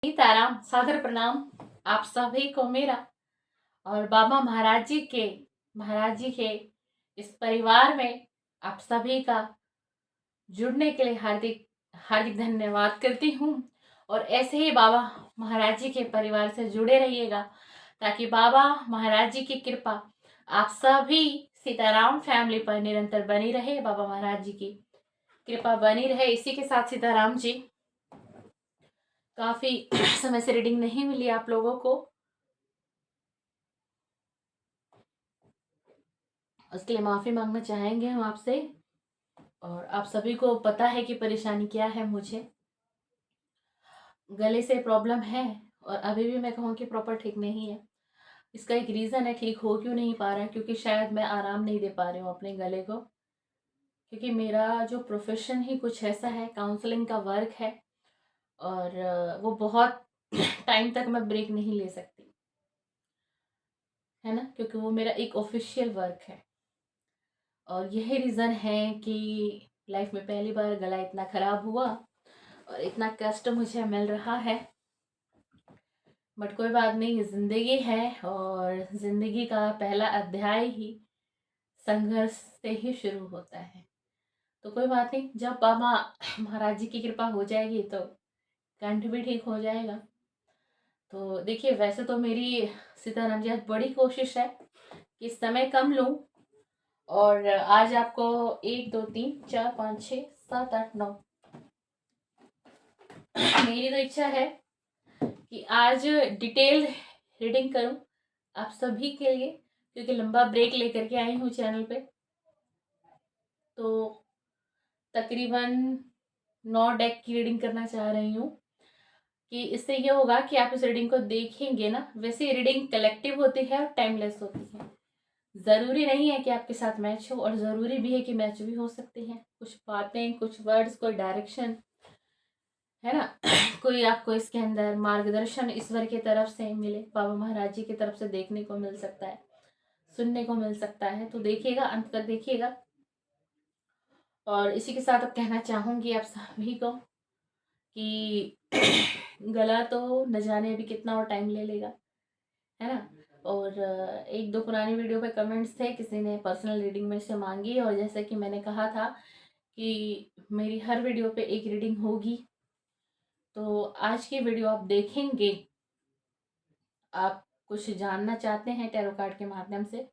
सीताराम, सादर प्रणाम आप सभी को मेरा। और बाबा महाराज जी के इस परिवार में आप सभी का जुड़ने के लिए हार्दिक हार्दिक धन्यवाद करती हूँ। और ऐसे ही बाबा महाराज जी के परिवार से जुड़े रहिएगा ताकि बाबा महाराज जी की कृपा आप सभी सीताराम फैमिली पर निरंतर बनी रहे। बाबा महाराज जी की कृपा बनी रहे। इसी के साथ सीताराम जी, काफी समय से रीडिंग नहीं मिली आप लोगों को, उसके लिए माफ़ी मांगना चाहेंगे हम आपसे। और आप सभी को पता है कि परेशानी क्या है। मुझे गले से प्रॉब्लम है और अभी भी मैं कहूँ कि प्रॉपर ठीक नहीं है। इसका एक रीज़न है, ठीक हो क्यों नहीं पा रहा है, क्योंकि शायद मैं आराम नहीं दे पा रही हूँ अपने गले को। क्योंकि मेरा जो प्रोफेशन ही कुछ ऐसा है, काउंसलिंग का वर्क है, और वो बहुत टाइम तक मैं ब्रेक नहीं ले सकती, है ना, क्योंकि वो मेरा एक ऑफिशियल वर्क है। और यही रीज़न है कि लाइफ में पहली बार गला इतना ख़राब हुआ और इतना कष्ट मुझे मिल रहा है। बट कोई बात नहीं, ज़िंदगी है और ज़िंदगी का पहला अध्याय ही संघर्ष से ही शुरू होता है। तो कोई बात नहीं, जब बाबा महाराज जी की कृपा हो जाएगी तो कंठ भी ठीक हो जाएगा। तो देखिए, वैसे तो मेरी सीताराम जी आज बड़ी कोशिश है कि समय कम लूँ। और आज आपको 1 2 3 4 5 6 7 8 9 मेरी तो इच्छा है कि आज डिटेल रीडिंग करूं आप सभी के लिए, क्योंकि लंबा ब्रेक लेकर के आई हूँ चैनल पे। तो तकरीबन 9 डेक की रीडिंग करना चाह रही हूँ कि इससे ये होगा कि आप इस रीडिंग को देखेंगे ना, वैसे रीडिंग कलेक्टिव होती है और टाइमलेस होती है। ज़रूरी नहीं है कि आपके साथ मैच हो, और ज़रूरी भी है कि मैच भी हो सकते हैं। कुछ बातें, कुछ वर्ड्स, कोई डायरेक्शन, है ना, कोई आपको इसके अंदर मार्गदर्शन ईश्वर की तरफ से मिले, बाबा महाराज जी की तरफ से देखने को मिल सकता है, सुनने को मिल सकता है। तो देखिएगा, अंत तक देखिएगा। और इसी के साथ अब कहना चाहूँगी आप सभी को कि गला तो न जाने अभी कितना और टाइम ले लेगा, है ना। और 1 2 पुरानी वीडियो पे कमेंट्स थे, किसी ने पर्सनल रीडिंग में से मांगी, और जैसे कि मैंने कहा था कि मेरी हर वीडियो पे एक रीडिंग होगी। तो आज की वीडियो आप देखेंगे, आप कुछ जानना चाहते हैं टैरो कार्ड के माध्यम से,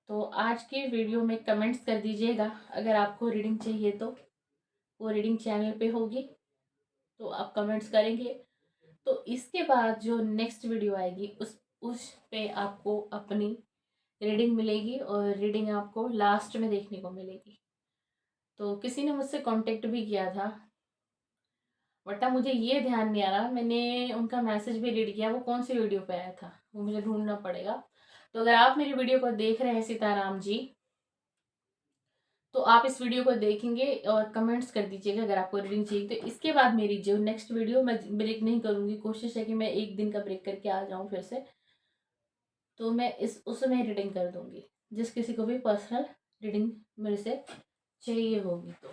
तो आज के वीडियो में कमेंट्स कर दीजिएगा। अगर आपको रीडिंग चाहिए तो वो रीडिंग चैनल पे होगी, तो आप कमेंट्स करेंगे। तो इसके बाद जो नेक्स्ट वीडियो आएगी उस पे आपको अपनी रीडिंग मिलेगी, और रीडिंग आपको लास्ट में देखने को मिलेगी। तो किसी ने मुझसे कांटेक्ट भी किया था, बट अब मुझे ये ध्यान नहीं आ रहा, मैंने उनका मैसेज भी रीड किया, वो कौन सी वीडियो पे आया था वो मुझे ढूंढना पड़ेगा। तो अगर आप मेरी वीडियो को देख रहे हैं सीताराम जी, तो आप इस वीडियो को देखेंगे और कमेंट्स कर दीजिएगा अगर आपको रीडिंग चाहिए। तो इसके बाद मेरी जो नेक्स्ट वीडियो, मैं ब्रेक नहीं करूँगी, कोशिश है कि मैं 1 दिन का ब्रेक करके आ जाऊँ फिर से। तो मैं उसमें रीडिंग कर दूँगी, जिस किसी को भी पर्सनल रीडिंग मेरे से चाहिए होगी। तो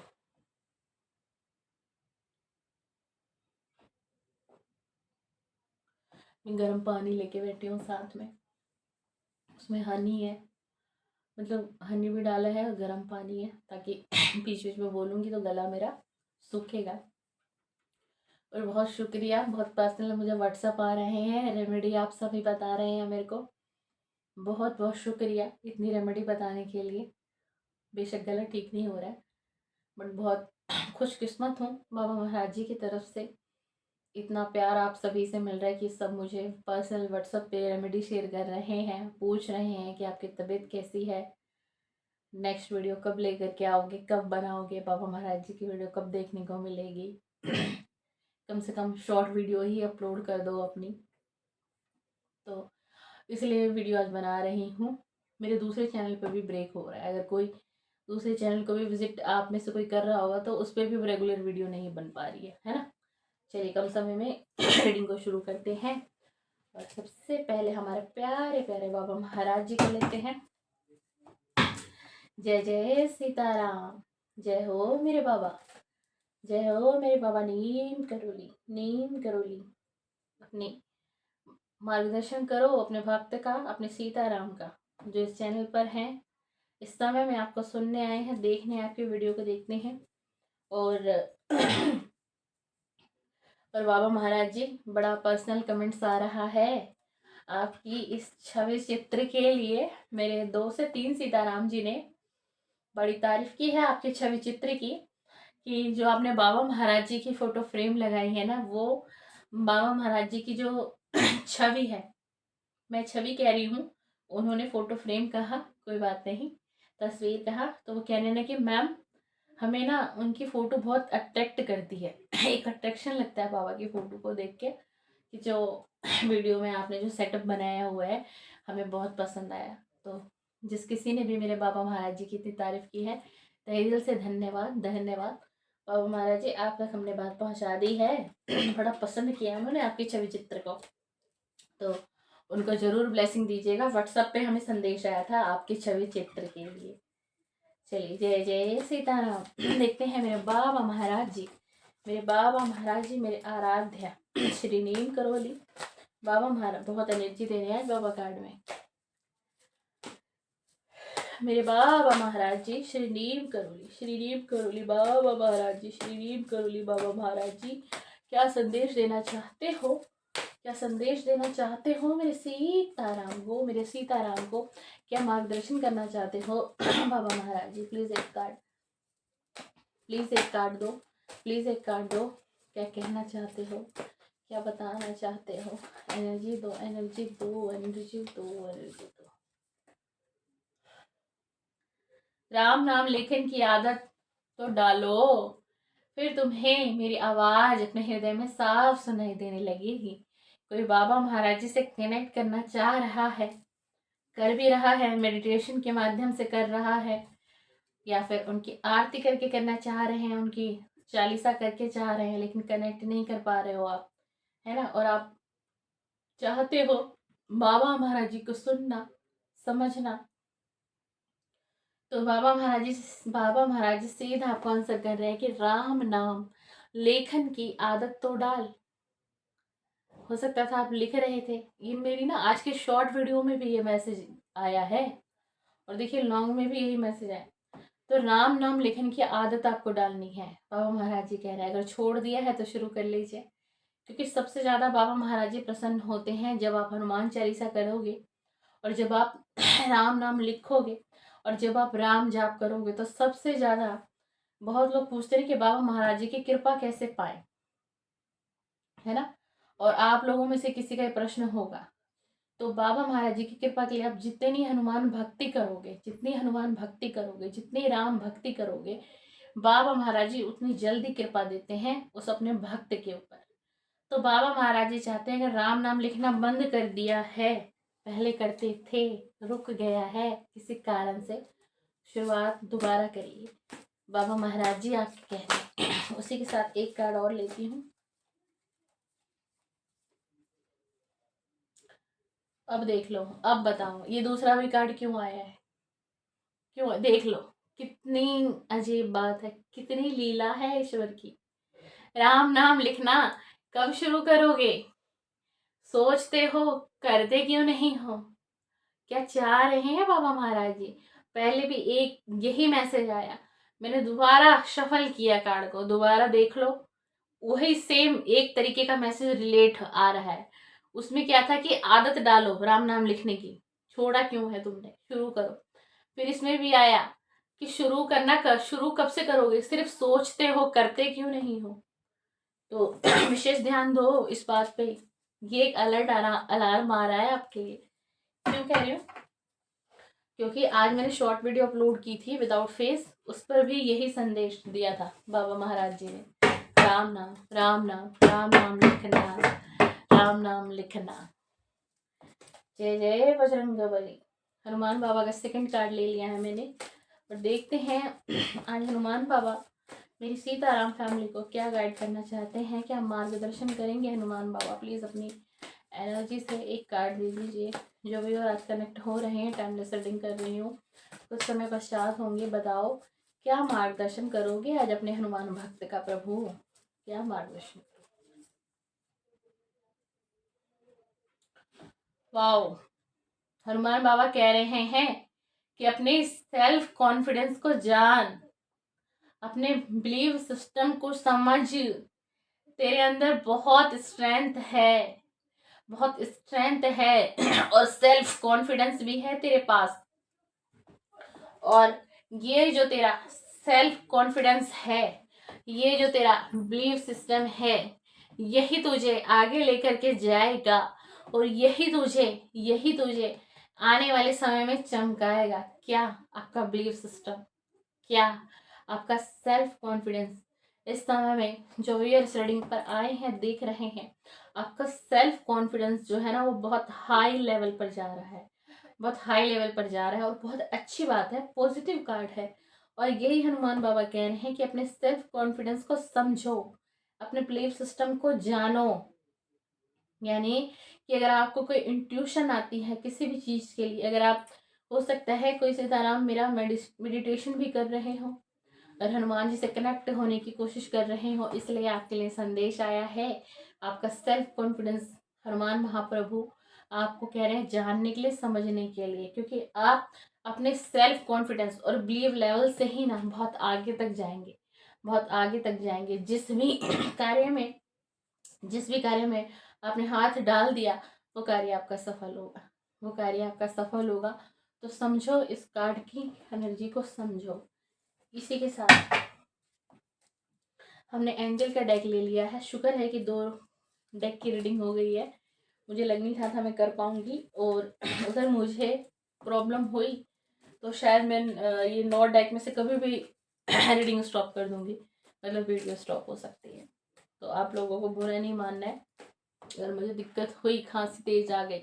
मैं गर्म पानी लेके बैठी हूँ, साथ में उसमें हनी है, मतलब हनी भी डाला है और गर्म पानी है, ताकि बीच बीच में बोलूँगी तो गला मेरा सूखेगा। और बहुत शुक्रिया, बहुत पर्सनल मुझे व्हाट्सअप आ रहे हैं, रेमेडी आप सभी बता रहे हैं मेरे को। बहुत बहुत शुक्रिया इतनी रेमेडी बताने के लिए। बेशक गला ठीक नहीं हो रहा है, बट बहुत खुशकिस्मत हूँ बाबा महाराज जी की तरफ से। इतना प्यार आप सभी से मिल रहा है कि सब मुझे पर्सनल व्हाट्सएप पे रेमेडी शेयर कर रहे हैं, पूछ रहे हैं कि आपकी तबीयत कैसी है, नेक्स्ट वीडियो कब लेकर के आओगे, कब बनाओगे, बाबा महाराज जी की वीडियो कब देखने को मिलेगी। कम से कम शॉर्ट वीडियो ही अपलोड कर दो अपनी। तो इसलिए वीडियो आज बना रही हूँ। मेरे दूसरे चैनल पर भी ब्रेक हो रहा है, अगर कोई दूसरे चैनल को भी विजिट आप में से कोई कर रहा होगा तो उस पर भी रेगुलर वीडियो नहीं बन पा रही है ना। चलिए, कम समय में रीडिंग को शुरू करते हैं। और सबसे पहले हमारे प्यारे प्यारे बाबा महाराज जी को लेते हैं। जय जय सीताराम, जय हो मेरे बाबा, जय हो मेरे बाबा नीम करोली, नीम करोली। अपनी मार्गदर्शन करो अपने भक्त का, अपने सीताराम का, जो इस चैनल पर हैं। इस समय में आपको सुनने आए हैं, देखने आपकी वीडियो को देखते हैं। और और बाबा महाराज जी, बड़ा पर्सनल कमेंट्स आ रहा है आपकी इस छवि चित्र के लिए। मेरे 2 से 3 सीताराम जी ने बड़ी तारीफ की है आपके छवि चित्र की, कि जो आपने बाबा महाराज जी की फोटो फ्रेम लगाई है ना, वो बाबा महाराज जी की जो छवि है, मैं छवि कह रही हूँ, उन्होंने फोटो फ्रेम कहा, कोई बात नहीं, तस्वीर कहा, तो वो कहने लगे मैम हमें ना उनकी फ़ोटो बहुत अट्रैक्ट करती है। एक अट्रैक्शन लगता है बाबा की फ़ोटो को देख के, कि जो वीडियो में आपने जो सेटअप बनाया हुआ है हमें बहुत पसंद आया। तो जिस किसी ने भी मेरे बाबा महाराज जी की इतनी तारीफ़ की है, तहे दिल से धन्यवाद धन्यवाद। बाबा महाराज जी, आप तक हमने बात पहुंचा दी है। बड़ा पसंद किया उन्होंने आपके छवि चित्र को, तो उनको ज़रूर ब्लेसिंग दीजिएगा। व्हाट्सएप पे हमें संदेश आया था आपके छवि चित्र के लिए। चलिए, जय जय सीताराम। देखते हैं मेरे बाबा महाराज जी, मेरे बाबा महाराज जी, मेरे आराध्या श्री नीम करोली बाबा महाराज। बहुत एनर्जी दे रहे हैं बाबा कार्ड में। मेरे बाबा महाराज जी श्री नीम करोली बाबा महाराज जी, श्री नीम करोली बाबा महाराज जी, क्या संदेश देना चाहते हो, क्या संदेश देना चाहते हो मेरे सीताराम को, मेरे सीताराम को क्या मार्गदर्शन करना चाहते हो। बाबा महाराज जी, प्लीज एक कार्ड, प्लीज एक कार्ड दो, प्लीज एक कार्ड दो। क्या कहना चाहते हो, क्या बताना चाहते हो। एनर्जी दो, एनर्जी दो, एनर्जी दो, एनर्जी दो। राम नाम लेखन की आदत तो डालो, फिर तुम्हें मेरी आवाज अपने हृदय में साफ सुनाई देने लगेगी। कोई बाबा महाराज जी से कनेक्ट करना चाह रहा है, कर भी रहा है, मेडिटेशन के माध्यम से कर रहा है, या फिर उनकी आरती करके करना चाह रहे हैं, उनकी चालीसा करके चाह रहे हैं, लेकिन कनेक्ट नहीं कर पा रहे हो आप, है ना। और आप चाहते हो बाबा महाराज जी को सुनना, समझना, तो बाबा महाराज जी सीधा आपको आंसर कर रहे हैं कि राम नाम लेखन की आदत तो डाल। हो सकता था आप लिख रहे थे, ये मेरी ना आज के शॉर्ट वीडियो में भी ये मैसेज आया है, और देखिए लॉन्ग में भी यही मैसेज आया। तो राम नाम लेखन की आदत आपको डालनी है, बाबा महाराज जी कह रहे हैं। अगर छोड़ दिया है तो शुरू कर लीजिए, क्योंकि सबसे ज़्यादा बाबा महाराज जी प्रसन्न होते हैं जब आप हनुमान चालीसा करोगे, और जब आप राम नाम लिखोगे, और जब आप राम जाप करोगे, तो सबसे ज़्यादा बहुत लोग पूछते हैं कि बाबा महाराज जी की कृपा कैसे पाए, है ना। और आप लोगों में से किसी का ये प्रश्न होगा, तो बाबा महाराज जी की कृपा के लिए आप जितनी हनुमान भक्ति करोगे, जितनी हनुमान भक्ति करोगे, जितनी राम भक्ति करोगे, बाबा महाराज जी उतनी जल्दी कृपा देते हैं उस अपने भक्त के ऊपर। तो बाबा महाराज जी चाहते हैं, अगर राम नाम लिखना बंद कर दिया है, पहले करते थे, रुक गया है किसी कारण से, शुरुआत दोबारा करिए। बाबा महाराज जी आपके कह रहे हैं। उसी के साथ एक कार्ड और लेती हूँ। अब देख लो, अब बताओ ये दूसरा भी कार्ड क्यों आया है, क्यों, देख लो कितनी अजीब बात है, कितनी लीला है ईश्वर की। राम नाम लिखना कब शुरू करोगे, सोचते हो, करते क्यों नहीं हो, क्या चाह रहे हैं बाबा महाराज जी। पहले भी एक यही मैसेज आया, मैंने दोबारा शफल किया कार्ड को, दोबारा देख लो, वही सेम एक तरीके का मैसेज रिलेट आ रहा है। उसमें क्या था कि आदत डालो राम नाम लिखने की, छोड़ा क्यों है तुमने, शुरू करो। फिर इसमें भी आया कि शुरू करना कर, शुरू कब से करोगे, सिर्फ सोचते हो, करते क्यों नहीं हो। तो विशेष ध्यान दो इस बात पे। ये एक अलार्म आ रहा है आपके लिए। क्यों कह रही हूँ, क्योंकि आज मैंने शॉर्ट वीडियो अपलोड की थी विदाउट फेस, उस पर भी यही संदेश दिया था बाबा महाराज जी ने, राम नाम राम नाम राम नाम लिखना, राम नाम लिखना। जय जय बजरंगबली। हनुमान बाबा का सेकंड कार्ड ले लिया है मैंने, और देखते हैं आज हनुमान बाबा मेरी सीताराम फैमिली को क्या गाइड करना चाहते हैं, क्या मार्गदर्शन करेंगे हनुमान बाबा। प्लीज़ अपनी एनर्जी से एक कार्ड दे दीजिए। जो भी और आज कनेक्ट हो रहे हैं, टाइमलेस रीडिंग कर रही हूँ, कुछ समय पश्चात होंगे, बताओ क्या मार्गदर्शन करोगे आज अपने हनुमान भक्त का। प्रभु क्या मार्गदर्शन, वाओ, हनुमान बाबा कह रहे हैं कि अपने सेल्फ कॉन्फिडेंस को जान, अपने बिलीव सिस्टम को समझ। तेरे अंदर बहुत स्ट्रेंथ है, बहुत स्ट्रेंथ है और सेल्फ कॉन्फिडेंस भी है तेरे पास। और ये जो तेरा सेल्फ कॉन्फिडेंस है, ये जो तेरा बिलीव सिस्टम है, यही तुझे आगे लेकर के जाएगा और यही तुझे आने वाले समय में चमकाएगा। क्या? आपका बिलीव सिस्टम, क्या आपका सेल्फ कॉन्फिडेंस। इस समय में जो व्यूअर्स रीडिंग पर आए हैं, देख रहे हैं, आपका सेल्फ कॉन्फिडेंस जो है ना, वो बहुत हाई लेवल पर जा रहा है, बहुत हाई लेवल पर जा रहा है और बहुत अच्छी बात है, पॉजिटिव कार्ड है। और यही हनुमान बाबा कह रहे हैं कि अपने सेल्फ कॉन्फिडेंस को समझो, अपने बिलीफ सिस्टम को जानो। यानी कि अगर आपको कोई इंट्यूशन आती है किसी भी चीज़ के लिए, अगर आप, हो सकता है कोई सीताराम मेरा मेडिटेशन भी कर रहे हो और हनुमान जी से कनेक्ट होने की कोशिश कर रहे हो, इसलिए आपके लिए संदेश आया है। आपका सेल्फ कॉन्फिडेंस हनुमान महाप्रभु आपको कह रहे हैं जानने के लिए, समझने के लिए, क्योंकि आप अपने सेल्फ कॉन्फिडेंस और बिलीव लेवल से ही ना बहुत आगे तक जाएंगे, बहुत आगे तक जाएंगे। कार्य में जिस भी कार्य में आपने हाथ डाल दिया, वो कार्य आपका सफल होगा, वो कार्य आपका सफल होगा। तो समझो, इस कार्ड की एनर्जी को समझो। इसी के साथ हमने एंजल का डेक ले लिया है। शुक्र है कि 2 डेक की रीडिंग हो गई है। मुझे लग नहीं था मैं कर पाऊंगी, और अगर मुझे प्रॉब्लम हुई तो शायद मैं ये 9 डेक में से कभी भी रीडिंग स्टॉप कर दूंगी, मतलब वीडियो स्टॉप हो सकती है। तो आप लोगों को बुरा नहीं मानना है। अगर मुझे दिक्कत हुई, खांसी तेज आ गई,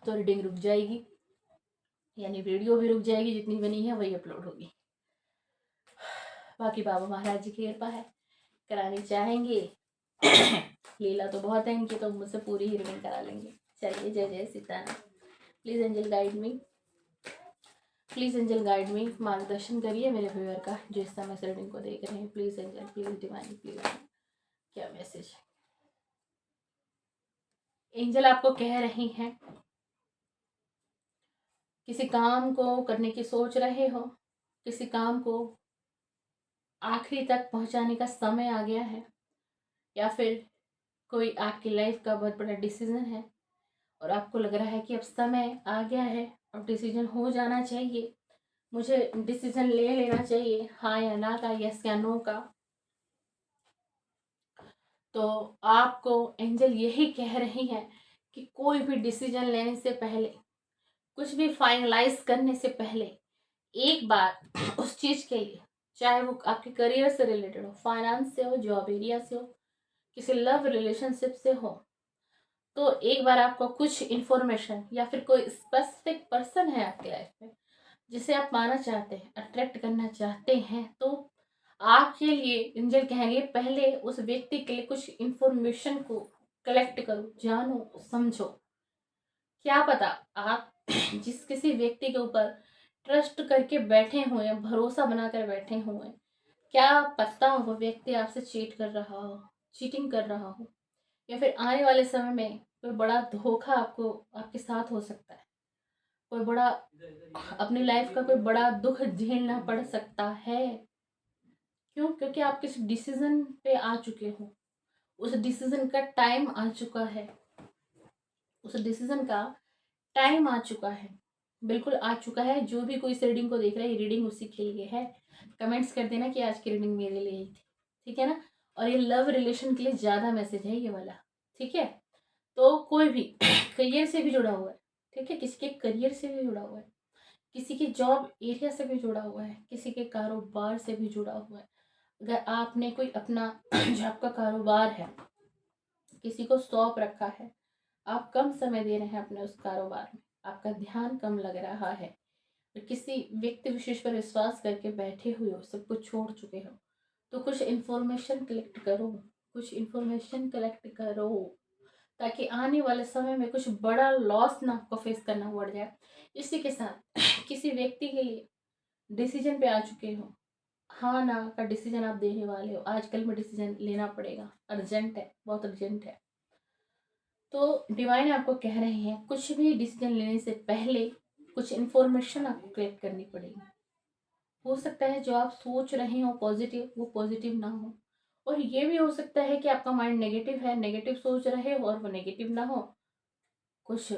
तो रीडिंग रुक जाएगी, यानी वीडियो भी रुक जाएगी, जितनी बनी है वही अपलोड होगी। बाकी बाबा महाराज जी की कृपा है, करानी चाहेंगे लीला तो बहुत है इनकी, तो मुझसे पूरी ही रीडिंग करा लेंगे। चलिए, जय जय Sitaram. Please angel guide me, please angel guide me, मार्गदर्शन करिए मेरे व्यूअर का जो इस समय से रीडिंग को देख रहे हैं। Please angel, please divine, please. क्या मैसेज एंजल आपको कह रही हैं? किसी काम को करने की सोच रहे हो, किसी काम को आखिरी तक पहुंचाने का समय आ गया है, या फिर कोई आपकी लाइफ का बहुत बड़ा डिसीजन है और आपको लग रहा है कि अब समय आ गया है, अब डिसीजन हो जाना चाहिए, मुझे डिसीजन ले लेना चाहिए, हाँ या ना का, यस या नो का। तो आपको एंजल यही कह रही है कि कोई भी डिसीजन लेने से पहले, कुछ भी फाइनलाइज करने से पहले, एक बार उस चीज़ के लिए, चाहे वो आपके करियर से रिलेटेड हो, फाइनेंस से हो, जॉब एरिया से हो, किसी लव रिलेशनशिप से हो, तो एक बार आपको कुछ इन्फॉर्मेशन या फिर कोई स्पेसिफिक पर्सन है आपके लाइफ में जिसे आप पाना चाहते हैं, अट्रैक्ट करना चाहते हैं, तो आपके लिए एंजल कहेंगे पहले उस व्यक्ति के लिए कुछ इन्फॉर्मेशन को कलेक्ट करो, जानो, समझो। क्या पता आप जिस किसी व्यक्ति के ऊपर ट्रस्ट करके बैठे हुए हैं, भरोसा बनाकर बैठे हुए हैं, क्या पता वो व्यक्ति आपसे चीट कर रहा हो, चीटिंग कर रहा हो, या फिर आने वाले समय में कोई बड़ा धोखा आपको आपके साथ हो सकता है, कोई बड़ा अपनी लाइफ का कोई बड़ा दुख झेलना पड़ सकता है। क्यों? क्योंकि आप किसी डिसीजन पे आ चुके हो, उस डिसीजन का टाइम आ चुका है, उस डिसीजन का टाइम आ चुका है, बिल्कुल आ चुका है। जो भी कोई इस रीडिंग को देख रहा है, ये रीडिंग उसी के लिए है। कमेंट्स कर देना कि आज की रीडिंग मेरे लिए ही थी, ठीक है ना। और ये लव रिलेशन के लिए ज़्यादा मैसेज है ये वाला, ठीक है। तो कोई भी करियर से भी जुड़ा हुआ है, ठीक है, किसी के करियर से भी जुड़ा हुआ है, किसी के जॉब एरिया से भी जुड़ा हुआ है, किसी के कारोबार से भी जुड़ा हुआ है। अगर आपने कोई अपना जो आपका कारोबार है किसी को सौंप रखा है, आप कम समय दे रहे हैं अपने उस कारोबार में, आपका ध्यान कम लग रहा है, और किसी व्यक्ति विशेष पर विश्वास करके बैठे हुए हो, सब कुछ छोड़ चुके हो, तो कुछ इन्फॉर्मेशन कलेक्ट करो, कुछ इन्फॉर्मेशन कलेक्ट करो, ताकि आने वाले समय में कुछ बड़ा लॉस ना आपको फेस करना पड़ जाए। इसी के साथ किसी व्यक्ति के लिए डिसीजन पे आ चुके हो, हाँ ना का डिसीजन आप देने वाले हो, आजकल में डिसीजन लेना पड़ेगा, अर्जेंट है, बहुत अर्जेंट है। तो डिवाइन आपको कह रहे हैं कुछ भी डिसीजन लेने से पहले कुछ इन्फॉर्मेशन आपको कलेक्ट करनी पड़ेगी। हो सकता है जो आप सोच रहे हो पॉजिटिव, वो पॉजिटिव ना हो, और ये भी हो सकता है कि आपका माइंड नेगेटिव है, नेगेटिव सोच रहे हो और वो नेगेटिव ना हो, कुछ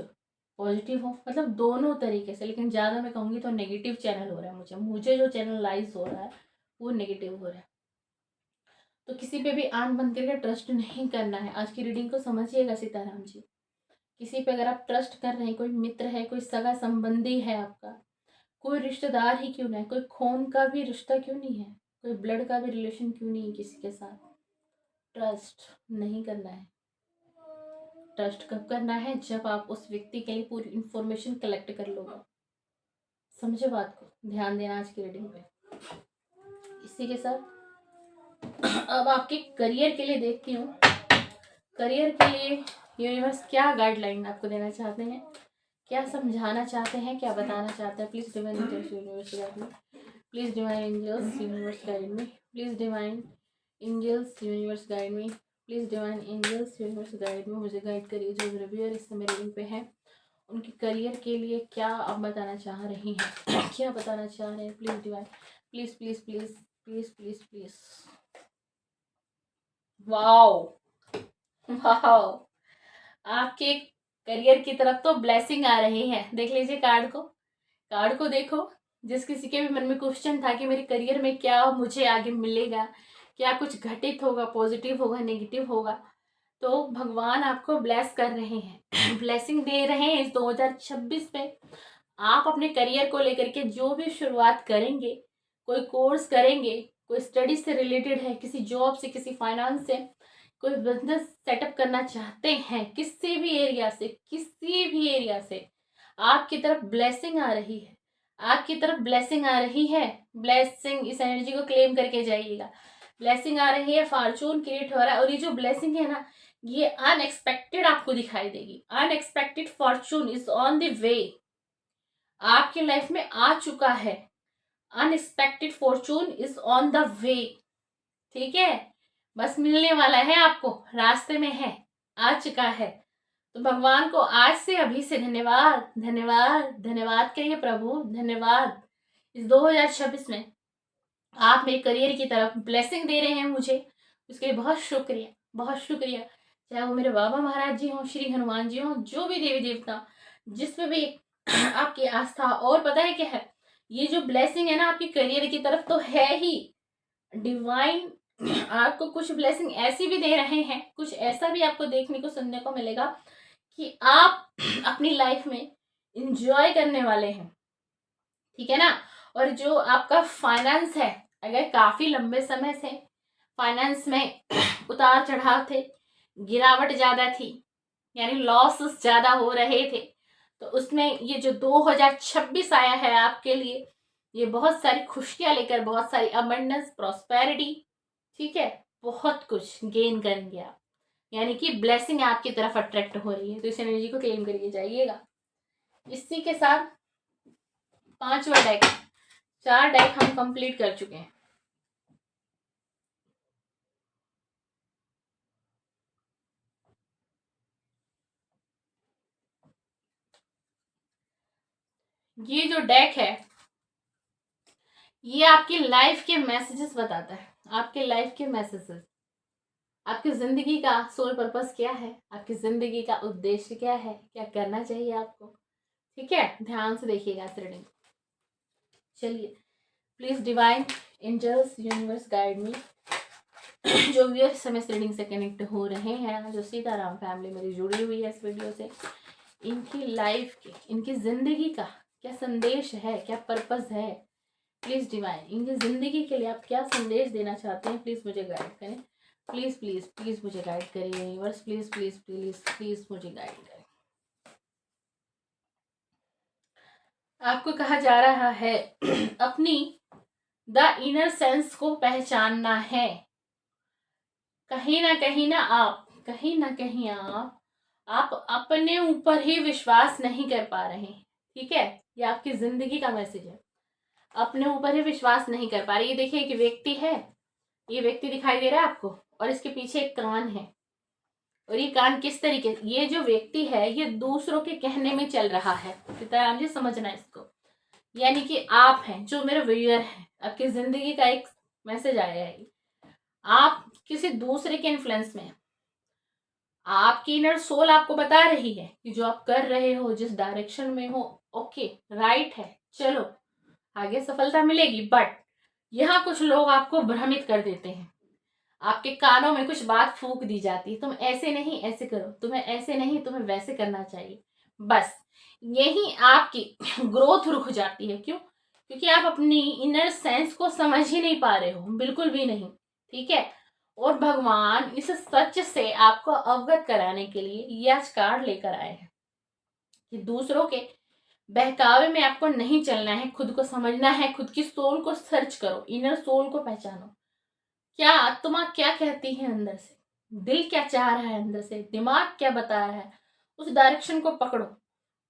पॉजिटिव हो, मतलब दोनों तरीके से। लेकिन ज़्यादा मैं कहूँगी तो नेगेटिव चैनल हो रहा है, मुझे जो चैनलाइज हो रहा है वो नेगेटिव हो रहा है। तो किसी पे भी आंख बंद करके ट्रस्ट नहीं करना है। आज की रीडिंग को समझिएगा सीताराम जी। किसी पे अगर आप ट्रस्ट कर रहे हैं, कोई मित्र है, कोई सगा संबंधी है आपका, कोई रिश्तेदार ही क्यों ना है, कोई खून का भी रिश्ता क्यों नहीं है, कोई ब्लड का भी रिलेशन क्यों नहीं है किसी के साथ, ट्रस्ट नहीं करना है। ट्रस्ट कब करना है? जब आप उस व्यक्ति के लिए पूरी इंफॉर्मेशन कलेक्ट कर लोगे। समझे बात को? ध्यान देना आज की रीडिंग पे। इसी के साथ अब आपके करियर के लिए देखती हूँ। करियर के लिए यूनिवर्स क्या गाइडलाइन आपको देना चाहते हैं, क्या समझाना चाहते हैं, क्या बताना चाहते हैं। Please divine angels universe guide me, please divine angels universe guide me, please divine angels universe guide me, please divine angels universe guide me. मुझे गाइड करिए जो रिव्यूअर इस समय रीडिंग पे है, उनके करियर के लिए क्या आप बताना चाह रही हैं क्या बताना चाह रहे हैं। Please divine, please please please please please please. Wow wow, आपके करियर की तरफ तो ब्लेसिंग आ रही है। देख लीजिए कार्ड को, कार्ड को देखो। जिस किसी के भी मन में क्वेश्चन था कि मेरे करियर में क्या मुझे आगे मिलेगा, क्या कुछ घटित होगा, पॉजिटिव होगा, नेगेटिव होगा, तो भगवान आपको ब्लेस कर रहे हैं ब्लेसिंग दे रहे हैं इस 2026 में। आप अपने करियर को लेकर के जो भी शुरुआत करेंगे, कोई कोर्स करेंगे, कोई स्टडी से रिलेटेड है, किसी जॉब से, किसी फाइनेंस से, कोई बिजनेस सेटअप करना चाहते हैं, किसी भी एरिया से, किसी भी एरिया से आपकी तरफ ब्लेसिंग आ रही है, आपकी तरफ ब्लेसिंग आ रही है। ब्लेसिंग, इस एनर्जी को क्लेम करके जाइएगा। ब्लेसिंग आ रही है, फॉर्चून क्रिएट हो रहा है, और ये जो ब्लेसिंग है ना, ये अनएक्सपेक्टेड आपको दिखाई देगी। Unexpected Fortune is on the way, आपकी लाइफ में आ चुका है। Unexpected Fortune is on the way, ठीक है, बस मिलने वाला है आपको, रास्ते में है, आ चुका है। तो भगवान को आज से, अभी से धन्यवाद धन्यवाद धन्यवाद कहिए, प्रभु धन्यवाद। इस 2026 में आप मेरे करियर की तरफ ब्लेसिंग दे रहे हैं मुझे, उसके लिए बहुत शुक्रिया, बहुत शुक्रिया। चाहे वो मेरे बाबा महाराज जी हों, श्री हनुमान जी हों, जो भी देवी देवता, जिस पे भी आपकी आस्था। और पता है क्या है, ये जो ब्लेसिंग है ना आपकी करियर की तरफ तो है ही, डिवाइन आपको कुछ ब्लेसिंग ऐसी भी दे रहे हैं, कुछ ऐसा भी आपको देखने को सुनने को मिलेगा कि आप अपनी लाइफ में इंजॉय करने वाले हैं, ठीक है ना। और जो आपका फाइनेंस है, अगर काफी लंबे समय से फाइनेंस में उतार चढ़ाव थे, गिरावट ज्यादा थी, यानी लॉसेस ज्यादा हो रहे थे, तो उसमें ये जो 2026 आया है आपके लिए, ये बहुत सारी खुशियां लेकर, बहुत सारी अबंडेंस, प्रॉस्पेरिटी, ठीक है, बहुत कुछ गेन करेंगे आप, यानी कि ब्लेसिंग आपकी तरफ अट्रैक्ट हो रही है। तो इस एनर्जी को क्लेम करके जाइएगा। इसी के साथ 5वां डेक, 4 डेक हम कंप्लीट कर चुके हैं। ये जो डेक है, ये आपकी लाइफ के मैसेजेस बताता है, आपके लाइफ के मैसेजेस, आपकी जिंदगी का सोल पर्पस क्या है, आपकी जिंदगी का उद्देश्य क्या है, क्या करना चाहिए आपको, ठीक है। ध्यान से देखिएगा इस रीडिंग। चलिए, please divine angels universe guide me. जो व्यूअर्स इस समय इस रीडिंग से कनेक्ट हो रहे हैं, जो सीताराम फैमिली मेरी जुड़ी हुई है इस वीडियो से, इनकी लाइफ के, इनकी जिंदगी का क्या संदेश है, क्या पर्पस है, प्लीज डिवाइन इनकी जिंदगी के लिए आप क्या संदेश देना चाहते हैं, प्लीज मुझे गाइड करें। प्लीज प्लीज प्लीज मुझे गाइड करिए universe, please please please please मुझे गाइड करें। आपको कहा जा रहा है अपनी द इनर सेंस को पहचानना है। कहीं ना आप, कहीं ना कहीं आप अपने ऊपर ही विश्वास नहीं कर पा रहे हैं, ठीक है। ये आपकी जिंदगी का मैसेज है, अपने ऊपर ही विश्वास नहीं कर पा रहे। ये देखिए एक व्यक्ति है, ये व्यक्ति दिखाई दे रहा है आपको, और इसके पीछे एक कान है, और ये कान किस तरीके, ये जो व्यक्ति है ये दूसरों के कहने में चल रहा है, सीताराम जी समझना इसको। यानी कि आप हैं जो मेरे व्यूअर हैं, आपकी जिंदगी का एक मैसेज आया है, आप किसी दूसरे के इन्फ्लुएंस में हैं। आपकी इनर सोल आपको बता रही है कि जो आप कर रहे हो, जिस डायरेक्शन में हो, ओके राइट है, चलो आगे सफलता मिलेगी। बट यहाँ कुछ लोग आपको भ्रमित कर देते हैं, आपके कानों में कुछ बात फूंक दी जाती है, तुम ऐसे नहीं ऐसे करो, तुम्हें ऐसे नहीं तुम्हें वैसे करना चाहिए। बस यही आपकी ग्रोथ रुक जाती है। क्यों? क्योंकि आप अपनी इनर सेंस को समझ ही नहीं पा रहे हो, बिल्कुल भी नहीं। ठीक है, और भगवान इस सच से आपको अवगत कराने के लिए ये आज कार्ड लेकर आए हैं कि दूसरों के बहकावे में आपको नहीं चलना है, खुद को समझना है, खुद की सोल को सर्च करो, इनर सोल को पहचानो। क्या आत्मा क्या कहती है अंदर से, दिल क्या चाह रहा है अंदर से, दिमाग क्या बता रहा है, उस डायरेक्शन को पकड़ो,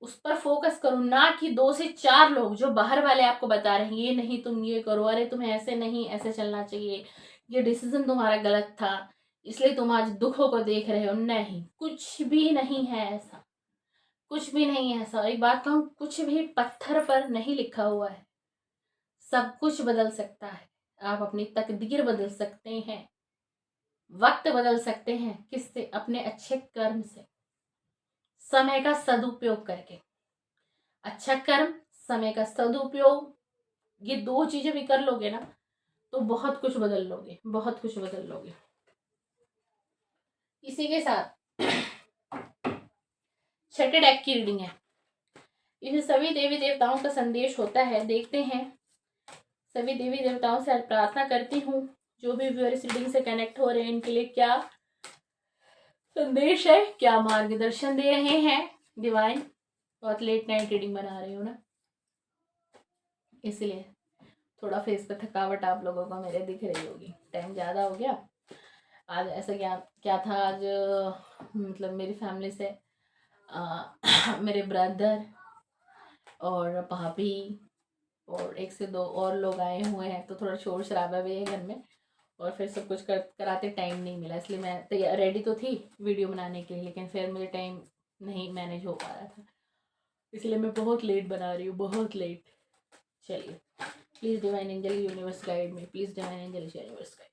उस पर फोकस करो। ना कि 2 से 4 लोग जो बाहर वाले आपको बता रहे हैं ये नहीं तुम ये करो, अरे तुम्हें ऐसे नहीं ऐसे चलना चाहिए, ये डिसीजन तुम्हारा गलत था इसलिए तुम आज दुखों को देख रहे हो। नहीं, कुछ भी नहीं है ऐसा, कुछ भी नहीं है ऐसा। एक बात कहूं, कुछ भी पत्थर पर नहीं लिखा हुआ है, सब कुछ बदल सकता है। आप अपनी तकदीर बदल सकते हैं, वक्त बदल सकते हैं। किससे? अपने अच्छे कर्म से, समय का सदुपयोग करके। अच्छा कर्म, समय का सदुपयोग, ये 2 चीजें भी कर लोगे ना तो बहुत कुछ बदल लोगे, बहुत कुछ बदल लोगे। इसी के साथ छठे डेक की रीडिंग है। इसमें सभी देवी देवताओं का संदेश होता है। देखते हैं, सभी देवी देवताओं से प्रार्थना करती हूँ जो भी व्यूअर इस रीडिंग से कनेक्ट हो रहे हैं इनके लिए क्या संदेश है, क्या मार्गदर्शन दे रहे हैं डिवाइन। बहुत लेट नाइट रीडिंग बना रही हूँ ना, इसलिए थोड़ा फेस पे थकावट आप लोगों को मेरे दिख रही होगी, टाइम ज़्यादा हो गया आज। ऐसा क्या क्या था आज, मतलब मेरी फैमिली से मेरे ब्रदर और भाभी और 1 से 2 और लोग आए हुए हैं, तो थोड़ा शोर शराबा भी है घर में, और फिर सब कुछ कराते टाइम नहीं मिला। इसलिए मैं तैयार रेडी तो थी वीडियो बनाने के लिए, लेकिन फिर मुझे टाइम नहीं मैनेज हो पा रहा था, इसलिए मैं बहुत लेट बना रही हूँ, बहुत लेट। चलिए, please divine angel universe guide में, please divine angel universe guide.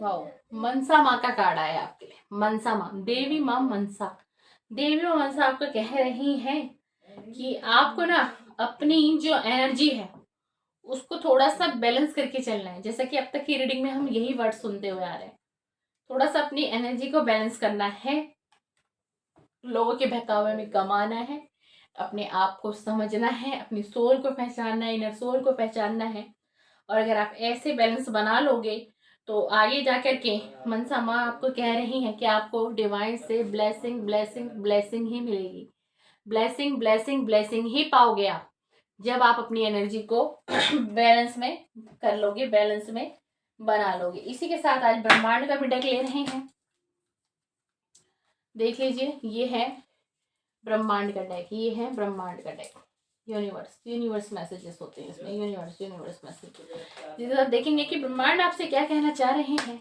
Wow, Mansa माँ का कार्ड आया आपके लिए। मनसा माँ, देवी माँ मनसा, देवी माँ मनसा आपको कह रही हैं कि आपको ना अपनी जो एनर्जी है उसको थोड़ा सा बैलेंस करके चलना है। जैसा कि अब तक की रीडिंग में हम यही वर्ड सुनते हुए आ रहे हैं, थोड़ा सा अपनी एनर्जी को बैलेंस करना है, लोगों के बहकावे में कम आना है, अपने आप को समझना है, अपनी सोल को पहचानना है, इनर सोल को पहचानना है। और अगर आप ऐसे बैलेंस बना लोगे तो आगे जाकर के मनसा माँ आपको कह रही हैं कि आपको डिवाइन से ब्लेसिंग ब्लेसिंग ब्लेसिंग ही मिलेगी। ब्लेसिंग ब्लेसिंग ब्लेसिंग ही पाओगे आप जब आप अपनी एनर्जी को बैलेंस में कर लोगे, बैलेंस में बना लोगे। इसी के साथ आज ब्रह्मांड का भी डेक ले रहे हैं। देख लीजिए, ये है ब्रह्मांड का डेक, ये है ब्रह्मांड का डेक। यूनिवर्स मैसेजेस होते हैं इसमें, यूनिवर्स मैसेज। जिसे आप देखेंगे कि ब्रह्मांड आपसे क्या कहना चाह रहे हैं,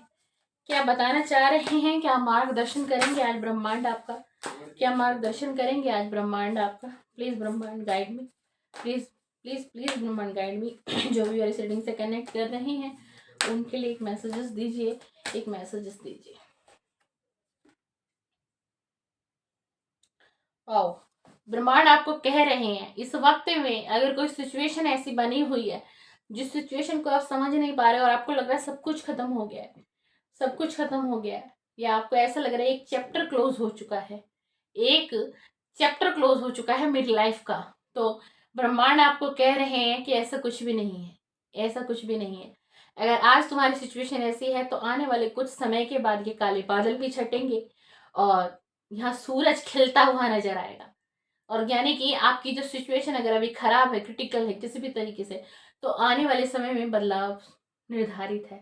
क्या बताना चाह रहे हैं, क्या मार्गदर्शन करेंगे आज ब्रह्मांड आपका, क्या मार्गदर्शन करेंगे आज ब्रह्मांड आपका। प्लीज ब्रह्मांड guide me, please please please ब्रह्मांड गाइड मी। जो भी इस रीडिंग से कनेक्ट कर रहे हैं उनके लिए एक मैसेजेस दीजिए, एक मैसेजेस दीजिए। वाओ, ब्रह्मांड आपको कह रहे हैं इस वक्त में अगर कोई सिचुएशन ऐसी बनी हुई है जिस सिचुएशन को आप समझ नहीं पा रहे और आपको लग रहा है सब कुछ खत्म हो गया है, सब कुछ खत्म हो गया है, या आपको ऐसा लग रहा है एक चैप्टर क्लोज हो चुका है, एक चैप्टर क्लोज हो चुका है मेरी लाइफ का, तो ब्रह्मांड आपको कह रहे हैं कि ऐसा कुछ भी नहीं है, ऐसा कुछ भी नहीं है। अगर आज तुम्हारी सिचुएशन ऐसी है तो आने वाले कुछ समय के बाद ये काले बादल भी छटेंगे और यहाँ सूरज खिलता हुआ नजर आएगा। और यानी कि आपकी जो सिचुएशन अगर अभी खराब है, क्रिटिकल है किसी भी तरीके से, तो आने वाले समय में बदलाव निर्धारित है,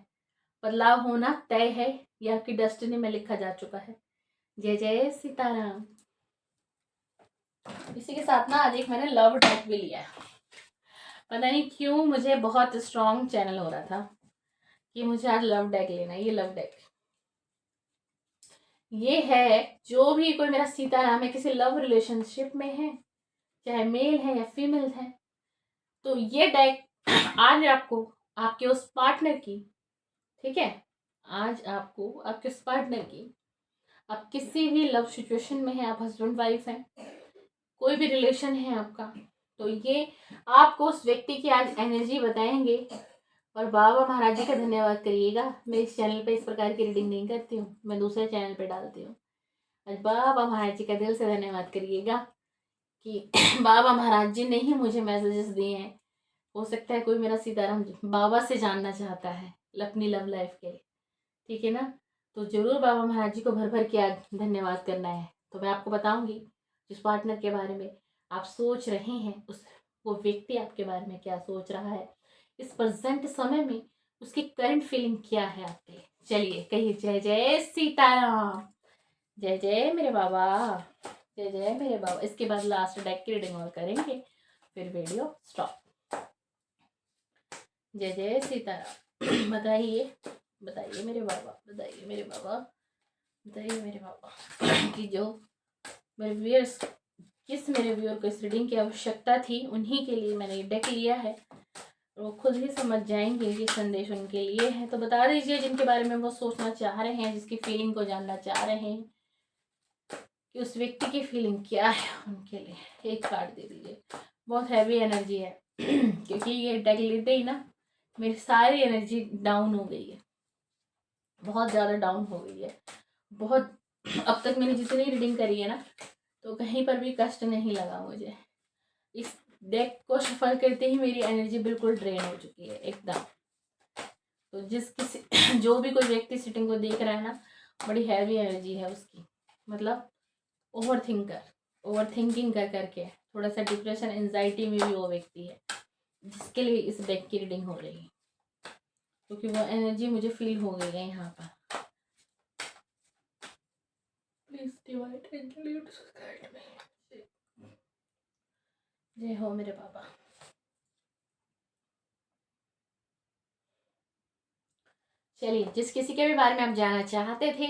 बदलाव होना तय है, यह आपकी डेस्टिनी में लिखा जा चुका है। जय जय सीताराम। इसी के साथ ना आज एक मैंने लव डेक भी लिया है। पता नहीं क्यों मुझे बहुत स्ट्रॉन्ग चैनल हो रहा था कि मुझे आज लव डेक लेना है। ये लव डेक ये है, जो भी कोई मेरा सीताराम है किसी लव रिलेशनशिप में है, चाहे मेल है या फीमेल है, तो ये डेक आज आपको आपके उस पार्टनर की, ठीक है, आज आपको आपके उस पार्टनर की, आप किसी भी लव सिचुएशन में है, आप हस्बैंड वाइफ हैं, कोई भी रिलेशन है आपका, तो ये आपको उस व्यक्ति की आज एनर्जी बताएंगे। और बाबा महाराज जी का धन्यवाद करिएगा, मैं इस चैनल पे इस प्रकार की रीडिंग नहीं करती हूँ, मैं दूसरे चैनल पे डालती हूँ। आज बाबा महाराज जी का दिल से धन्यवाद करिएगा कि बाबा महाराज जी ने ही मुझे मैसेजेस दिए हैं। हो सकता है कोई मेरा सीताराम बाबा से जानना चाहता है अपनी लव लाइफ के लिए, ठीक है ना, तो जरूर बाबा महाराज जी को भर भर के आज धन्यवाद करना है। तो मैं आपको बताऊंगी जिस पार्टनर के बारे में आप सोच रहे हैं, उस वो व्यक्ति आपके बारे में क्या सोच रहा है इस प्रेजेंट समय में, उसकी करंट फीलिंग क्या है आपके लिए। चलिए कहिए जय जय सीताराम, जय जय मेरे बाबा, जय जय मेरे बाबा। इसके बाद लास्ट डेक की रीडिंग और करेंगे, फिर वीडियो स्टॉप। जय जय सीताराम। बताइए बताइए मेरे बाबा, बताइए मेरे बाबा, बताइए मेरे बाबा कि जो मेरे व्यूअर्स, किस मेरे व्यूअर को इस रीडिंग की आवश्यकता थी, उन्हीं के लिए मैंने ये डेक लिया है। वो खुद ही समझ जाएंगे कि संदेश उनके लिए है। तो बता दीजिए जिनके बारे में वो सोचना चाह रहे हैं, जिसकी फीलिंग को जानना चाह रहे हैं कि उस व्यक्ति की फीलिंग क्या है उनके लिए। एक कार्ड दे दीजिए, बहुत हैवी एनर्जी है क्योंकि ये डेक लेते ही ना मेरी सारी एनर्जी डाउन हो गई है, बहुत ज़्यादा डाउन हो गई है। बहुत अब तक मैंने जितनी रीडिंग करी है ना, तो कहीं पर भी कष्ट नहीं लगा मुझे। इस डेक को सफल करते ही मेरी एनर्जी बिल्कुल ड्रेन हो चुकी है एकदम। तो जिस किसी जो भी कोई व्यक्ति सिटिंग को देख रहा है ना, बड़ी हैवी एनर्जी है उसकी, मतलब ओवर थिंकिंग कर करके थोड़ा सा डिप्रेशन एंजाइटी में भी वो व्यक्ति है, जिसके लिए इस डेक की रीडिंग हो रही है, क्योंकि वो एनर्जी मुझे फील हो गई है यहाँ पर। Please divide and delete guide me. जय हो मेरे बाबा। चलिए जिस किसी के भी बारे में आप जानना चाहते थे,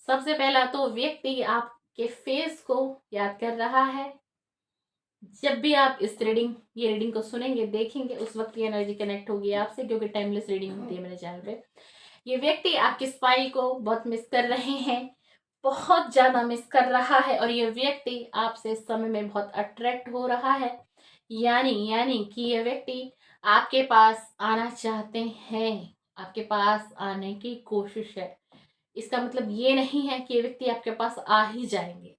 सबसे पहला तो व्यक्ति आपके फेस को याद कर रहा है। जब भी आप ये रीडिंग को सुनेंगे देखेंगे, उस वक्त की एनर्जी कनेक्ट होगी आपसे, क्योंकि टाइमलेस रीडिंग होती है मेरे चैनल पे। ये व्यक्ति आपकी स्माइल को बहुत मिस कर रहे हैं, बहुत ज्यादा मिस कर रहा है, और ये व्यक्ति आपसे इस समय में बहुत अट्रैक्ट हो रहा है। यानी कि ये व्यक्ति आपके पास आना चाहते हैं, आपके पास आने की कोशिश है। इसका मतलब ये नहीं है कि ये व्यक्ति आपके पास आ ही जाएंगे,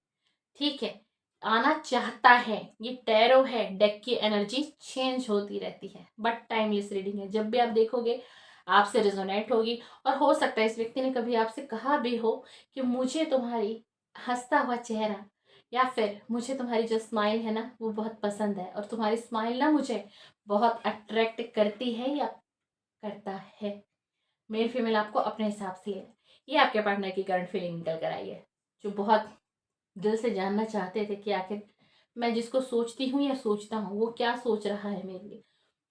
ठीक है, आना चाहता है। ये टैरो है, डेक की एनर्जी चेंज होती रहती है, बट टाइमलेस रीडिंग है। जब भी आप देखोगे आपसे रिजोनेट होगी, और हो सकता है इस व्यक्ति ने कभी आपसे कहा भी हो कि मुझे तुम्हारी हंसता हुआ चेहरा या फिर मुझे तुम्हारी जो स्माइल है ना वो बहुत पसंद है, और तुम्हारी स्माइल ना मुझे बहुत अट्रैक्ट करती है या करता है। मेल फीमेल आपको अपने हिसाब से ले। ये आपके पार्टनर की करंट फीलिंग निकल कर आई है, जो बहुत दिल से जानना चाहते थे कि आखिर मैं जिसको सोचती हूँ या सोचता हूँ वो क्या सोच रहा है मेरे लिए,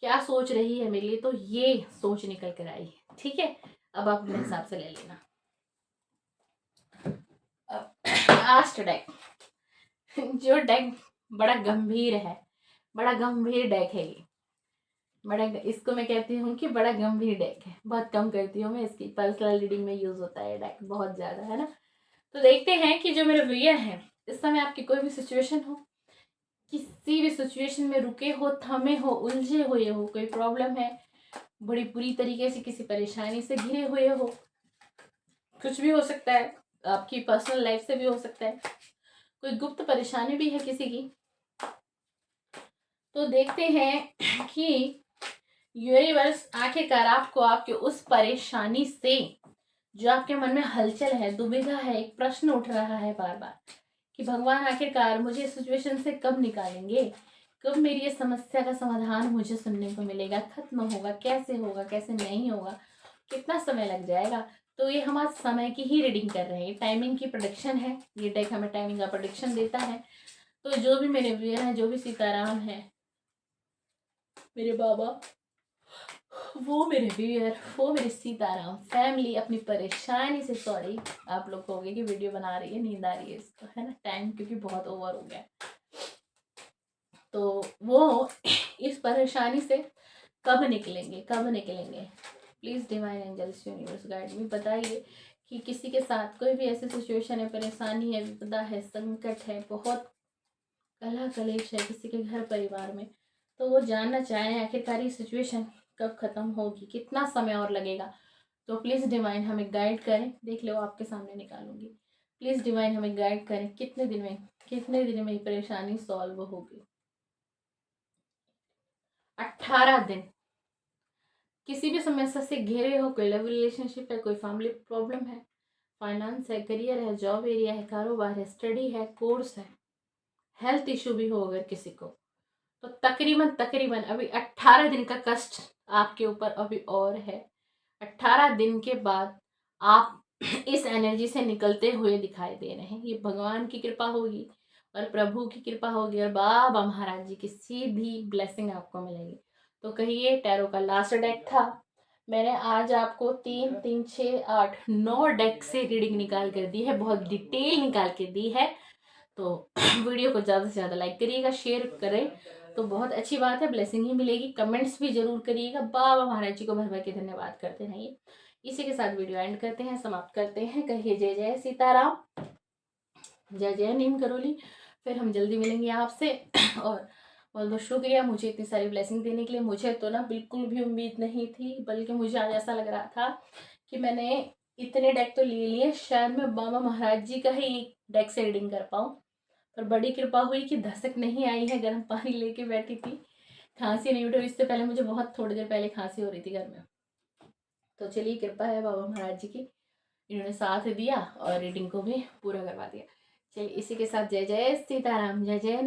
क्या सोच रही है मेरे लिए। तो ये सोच निकल कर आई है, ठीक है। अब आप अपने हिसाब से ले लेना। लास्ट डेक जो डेक बड़ा गंभीर है, बड़ा गंभीर डेक है ये, बड़ा, इसको मैं कहती हूँ कि बड़ा गंभीर डेक है। बहुत कम करती हूँ मैं इसकी, पर्सनल रीडिंग में यूज होता है डेक बहुत ज्यादा, है ना। तो देखते हैं कि जो मेरे व्यूअर हैं, इस समय आपकी कोई भी सिचुएशन हो, किसी भी सिचुएशन में रुके हो, थमे हो, उलझे हुए हो, कोई प्रॉब्लम है, बड़ी बुरी तरीके से किसी परेशानी से घिरे हुए हो, कुछ भी हो सकता है, आपकी पर्सनल लाइफ से भी हो सकता है, कोई गुप्त परेशानी भी है किसी की। तो देखते हैं कि यूनिवर्स आखिरकार आपको आपके उस परेशानी से, जो आपके मन में हलचल है, दुविधा है, एक प्रश्न उठ रहा है बार बार कि भगवान आखिरकार मुझे इस सिचुएशन से कब निकालेंगे, कब मेरी ये समस्या का समाधान मुझे सुनने को मिलेगा, खत्म होगा, कैसे नहीं होगा, कितना समय लग जाएगा। तो ये हम आज समय की ही रीडिंग कर रहे हैं, टाइमिंग की प्रोडिक्शन है, ये डेक हमें टाइमिंग का प्रोडिक्शन देता है। तो जो भी मेरे व्यूअर हैं, जो भी सीताराम है, मेरे बाबा, वो मेरे वीर, वो मेरे सीताराम फैमिली अपनी परेशानी से, सॉरी आप लोग कहोगे कि वीडियो बना रही है, नींद आ रही है इसको, है ना, टाइम क्योंकि बहुत ओवर हो गया। तो वो इस परेशानी से कब निकलेंगे, कब निकलेंगे? Please divine angels universe guide me, बताइए कि किसी के साथ कोई भी ऐसी सिचुएशन है, परेशानी है, विपदा है, संकट है, बहुत कलह कलेश है किसी के घर परिवार में, तो वो जानना चाहें आखिरकार ये सिचुएशन कब ख़त्म होगी, कितना समय और लगेगा। तो प्लीज़ डिवाइन हमें गाइड करें। देख लो आपके सामने निकालूंगी। प्लीज़ डिवाइन हमें गाइड करें, कितने दिन में ये परेशानी सॉल्व होगी? 18 दिन। किसी भी समस्या से घिरे हो, कोई लव रिलेशनशिप है, कोई फैमिली प्रॉब्लम है, फाइनेंस है, करियर है, जॉब एरिया है, कारोबार है, स्टडी है, कोर्स है, हेल्थ इशू भी हो अगर किसी को, तो तकरीबन तकरीबन अभी 18 दिन का कष्ट आपके ऊपर अभी और है। 18 दिन के बाद आप इस एनर्जी से निकलते हुए दिखाई दे रहे हैं। ये भगवान की कृपा होगी और प्रभु की कृपा होगी और बाबा महाराज जी की सीधी ब्लेसिंग आपको मिलेगी। तो कहिए, टैरो का लास्ट डेक था। मैंने आज आपको 3 3 6 8 9 डेक से रीडिंग निकाल कर दी है, बहुत डिटेल निकाल के दी है। तो वीडियो को ज़्यादा से ज़्यादा लाइक करिएगा, शेयर करें तो बहुत अच्छी बात है, ब्लेसिंग ही मिलेगी। कमेंट्स भी जरूर करिएगा। बाबा महाराज जी को भर भर के धन्यवाद करते रहिए। इसी के साथ वीडियो एंड करते हैं, समाप्त करते हैं। कहिए जय जय सीताराम, जय जय नीम करोली। फिर हम जल्दी मिलेंगे आपसे। और बहुत बहुत शुक्रिया मुझे इतनी सारी ब्लेसिंग देने के लिए। मुझे तो ना बिल्कुल भी उम्मीद नहीं थी, बल्कि मुझे आज ऐसा लग रहा था कि मैंने इतने डेक तो ले लिए, शायद मैं बाबा महाराज जी का ही डेक से रीडिंग कर पाऊँ। पर बड़ी कृपा हुई कि धसक नहीं आई है, गर्म पानी लेके बैठी थी, खांसी नहीं उठी। इससे पहले मुझे बहुत थोड़ी देर पहले खांसी हो रही थी घर में। तो चलिए, कृपा है बाबा महाराज जी की, इन्होंने साथ दिया और रीडिंग को भी पूरा करवा दिया। चलिए, इसी के साथ जय जय सीताराम, जय जय।